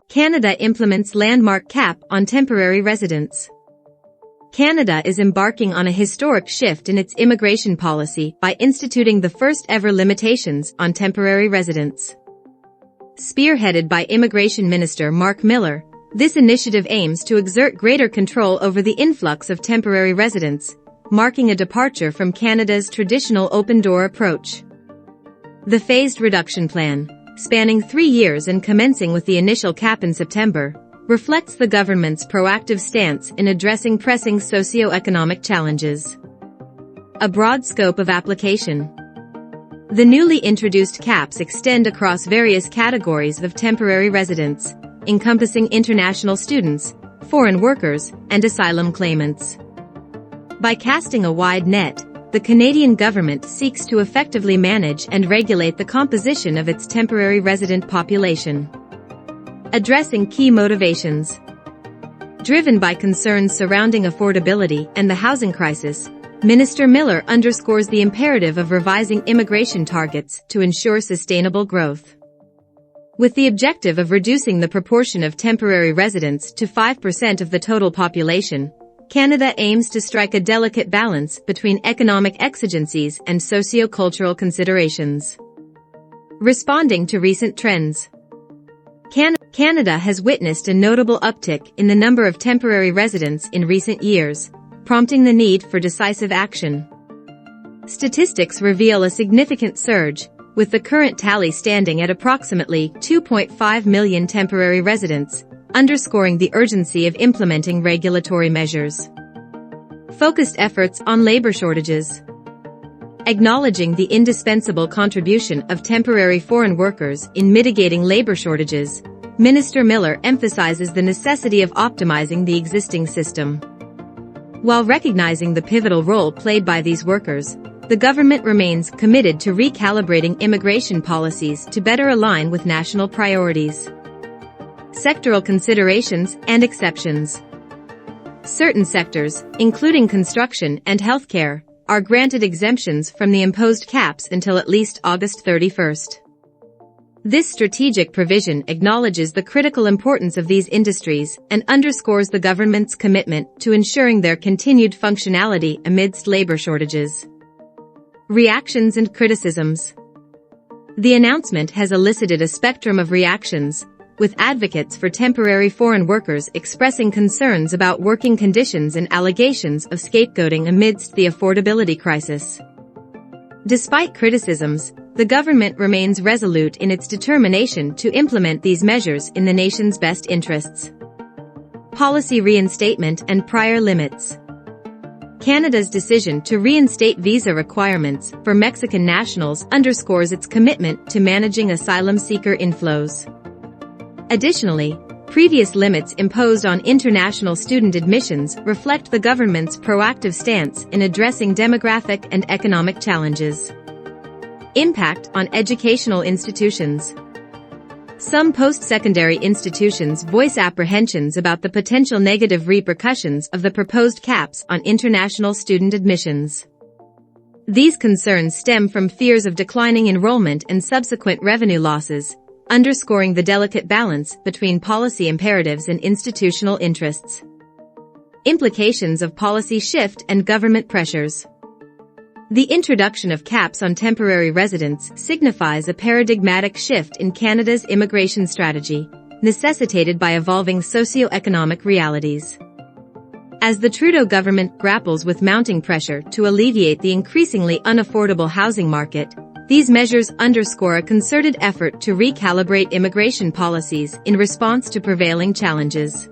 Canada implements landmark cap on temporary residents. Canada is embarking on a historic shift in its immigration policy by instituting the first-ever limitations on temporary residents. Spearheaded by Immigration Minister Mark Miller, this initiative aims to exert greater control over the influx of temporary residents, marking a departure from Canada's traditional open-door approach. The phased reduction plan, spanning 3 years and commencing with the initial cap in September, reflects the government's proactive stance in addressing pressing socio-economic challenges. A broad scope of application. The newly introduced caps extend across various categories of temporary residents, encompassing international students, foreign workers, and asylum claimants. By casting a wide net, the Canadian government seeks to effectively manage and regulate the composition of its temporary resident population. Addressing key motivations. Driven by concerns surrounding affordability and the housing crisis, Minister Miller underscores the imperative of revising immigration targets to ensure sustainable growth. With the objective of reducing the proportion of temporary residents to 5% of the total population, Canada aims to strike a delicate balance between economic exigencies and socio-cultural considerations. Responding to recent trends. Canada has witnessed a notable uptick in the number of temporary residents in recent years, prompting the need for decisive action. Statistics reveal a significant surge, with the current tally standing at approximately 2.5 million temporary residents, underscoring the urgency of implementing regulatory measures. Focused efforts on labor shortages. Acknowledging the indispensable contribution of temporary foreign workers in mitigating labor shortages, Minister Miller emphasizes the necessity of optimizing the existing system. While recognizing the pivotal role played by these workers, the government remains committed to recalibrating immigration policies to better align with national priorities. Sectoral considerations and exceptions. Certain sectors, including construction and healthcare, are granted exemptions from the imposed caps until at least August 31st. This strategic provision acknowledges the critical importance of these industries and underscores the government's commitment to ensuring their continued functionality amidst labor shortages. Reactions and criticisms. The announcement has elicited a spectrum of reactions, with advocates for temporary foreign workers expressing concerns about working conditions and allegations of scapegoating amidst the affordability crisis. Despite criticisms, the government remains resolute in its determination to implement these measures in the nation's best interests. Policy reinstatement and prior limits. Canada's decision to reinstate visa requirements for Mexican nationals underscores its commitment to managing asylum seeker inflows. Additionally, previous limits imposed on international student admissions reflect the government's proactive stance in addressing demographic and economic challenges. Impact on educational institutions. Some post-secondary institutions voice apprehensions about the potential negative repercussions of the proposed caps on international student admissions. These concerns stem from fears of declining enrollment and subsequent revenue losses, underscoring the delicate balance between policy imperatives and institutional interests. Implications of policy shift and government pressures. The introduction of caps on temporary residents signifies a paradigmatic shift in Canada's immigration strategy, necessitated by evolving socio-economic realities. As the Trudeau government grapples with mounting pressure to alleviate the increasingly unaffordable housing market, these measures underscore a concerted effort to recalibrate immigration policies in response to prevailing challenges.